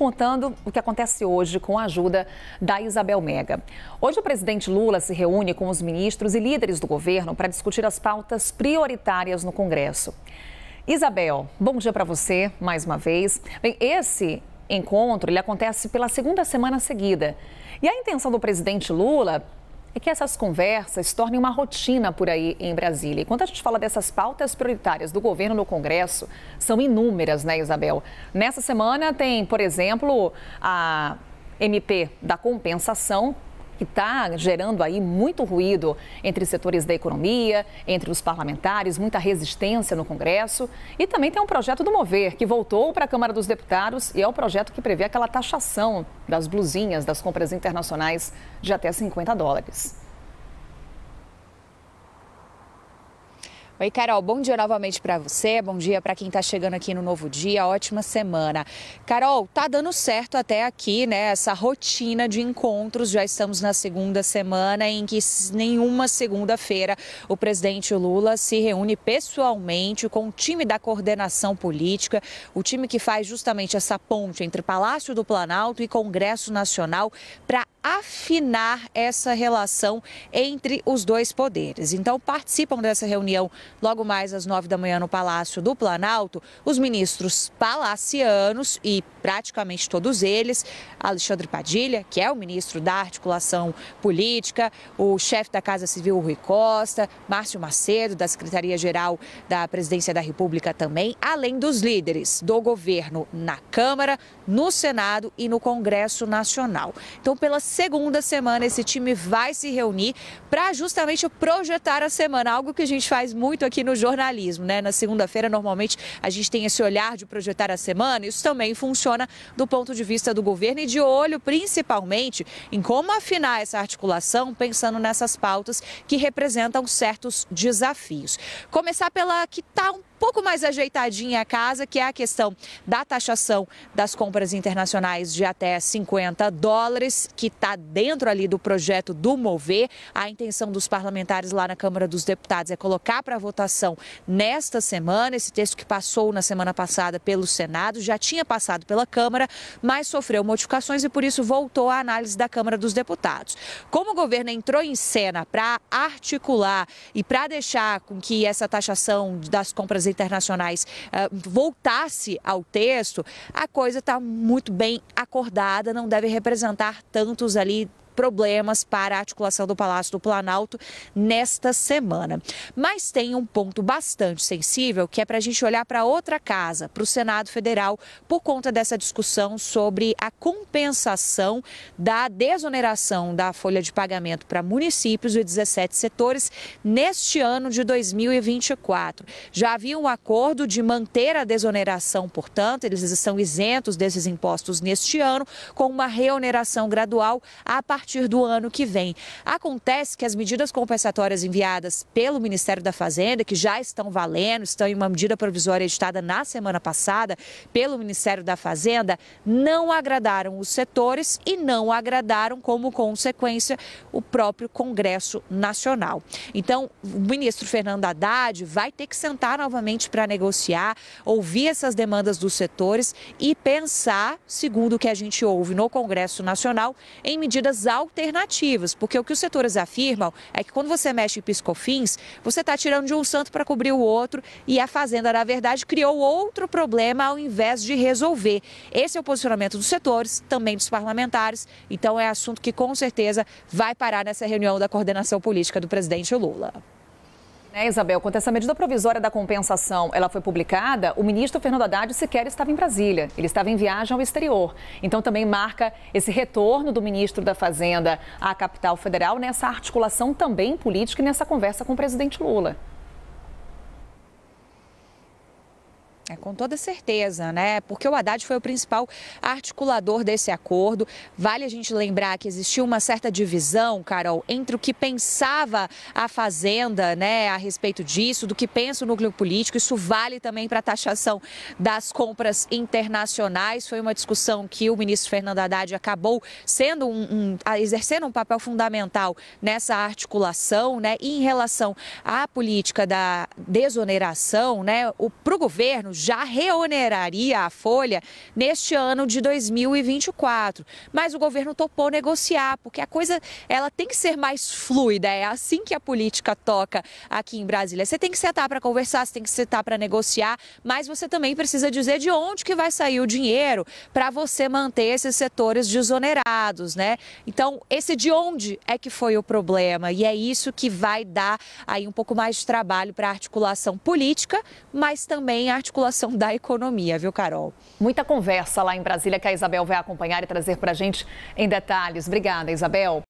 contando o que acontece hoje com a ajuda da Isabel Mega. Hoje o presidente Lula se reúne com os ministros e líderes do governo para discutir as pautas prioritárias no Congresso. Isabel, bom dia para você mais uma vez. Bem, esse encontro ele acontece pela segunda semana seguida. E a intenção do presidente Lula é que essas conversas se tornem uma rotina por aí em Brasília. E quando a gente fala dessas pautas prioritárias do governo no Congresso, são inúmeras, né, Isabel? Nessa semana tem, por exemplo, a MP da compensação, que está gerando aí muito ruído entre setores da economia, entre os parlamentares, muita resistência no Congresso. E também tem um projeto do Mover, que voltou para a Câmara dos Deputados e é o projeto que prevê aquela taxação das blusinhas das compras internacionais de até $50. Oi, Carol, bom dia novamente para você, bom dia para quem está chegando aqui no Novo Dia, ótima semana. Carol, tá dando certo até aqui, né, essa rotina de encontros, já estamos na segunda semana em que nenhuma segunda-feira o presidente Lula se reúne pessoalmente com o time da coordenação política, o time que faz justamente essa ponte entre Palácio do Planalto e Congresso Nacional para afinar essa relação entre os dois poderes. Então, participam dessa reunião logo mais às 9 da manhã no Palácio do Planalto os ministros palacianos e praticamente todos eles, Alexandre Padilha, que é o ministro da Articulação Política, o chefe da Casa Civil, Rui Costa, Márcio Macedo, da Secretaria-Geral da Presidência da República também, além dos líderes do governo na Câmara, no Senado e no Congresso Nacional. Então, pela segunda semana, esse time vai se reunir para justamente projetar a semana, algo que a gente faz muito aqui no jornalismo, né? Na segunda-feira, normalmente, a gente tem esse olhar de projetar a semana, isso também funciona do ponto de vista do governo e de olho, principalmente, em como afinar essa articulação, pensando nessas pautas que representam certos desafios. Começar pela que está um pouco mais ajeitadinha a casa, que é a questão da taxação das compras internacionais de até $50, que está dentro ali do projeto do Mover. A intenção dos parlamentares lá na Câmara dos Deputados é colocar para votação nesta semana. Esse texto que passou na semana passada pelo Senado, já tinha passado pela Câmara, mas sofreu modificações e por isso voltou à análise da Câmara dos Deputados. Como o governo entrou em cena para articular e para deixar com que essa taxação das compras internacionais voltasse ao texto, a coisa está muito bem acordada, não deve representar tantos ali problemas para a articulação do Palácio do Planalto nesta semana. Mas tem um ponto bastante sensível que é para a gente olhar para outra casa, para o Senado Federal, por conta dessa discussão sobre a compensação da desoneração da folha de pagamento para municípios de 17 setores neste ano de 2024. Já havia um acordo de manter a desoneração, portanto, eles estão isentos desses impostos neste ano, com uma reoneração gradual a partir do ano que vem. Acontece que as medidas compensatórias enviadas pelo Ministério da Fazenda, que já estão valendo, estão em uma medida provisória editada na semana passada pelo Ministério da Fazenda, não agradaram os setores e não agradaram, como consequência, o próprio Congresso Nacional. Então, o ministro Fernando Haddad vai ter que sentar novamente para negociar, ouvir essas demandas dos setores e pensar, segundo o que a gente ouve no Congresso Nacional, em medidas alternativas, porque o que os setores afirmam é que quando você mexe em PIS/COFINS, você está tirando de um santo para cobrir o outro e a Fazenda, na verdade, criou outro problema ao invés de resolver. Esse é o posicionamento dos setores, também dos parlamentares, então é assunto que com certeza vai parar nessa reunião da coordenação política do presidente Lula. Isabel, quanto a essa medida provisória da compensação ela foi publicada, o ministro Fernando Haddad sequer estava em Brasília, ele estava em viagem ao exterior. Então também marca esse retorno do ministro da Fazenda à capital federal nessa articulação também política e nessa conversa com o presidente Lula. Com toda certeza, né? Porque o Haddad foi o principal articulador desse acordo. Vale a gente lembrar que existiu uma certa divisão, Carol, entre o que pensava a Fazenda, né, a respeito disso, do que pensa o núcleo político. Isso vale também para a taxação das compras internacionais. Foi uma discussão que o ministro Fernando Haddad acabou sendo exercendo um papel fundamental nessa articulação, né? E em relação à política da desoneração, né, para o governo, governo já reoneraria a folha neste ano de 2024. Mas o governo topou negociar, porque a coisa ela tem que ser mais fluida. É assim que a política toca aqui em Brasília. Você tem que sentar para conversar, você tem que sentar para negociar, mas você também precisa dizer de onde que vai sair o dinheiro para você manter esses setores desonerados, né? Então, esse de onde é que foi o problema? E é isso que vai dar aí um pouco mais de trabalho para a articulação política, mas também a articulação da economia, viu, Carol? Muita conversa lá em Brasília que a Isabel vai acompanhar e trazer para a gente em detalhes. Obrigada, Isabel.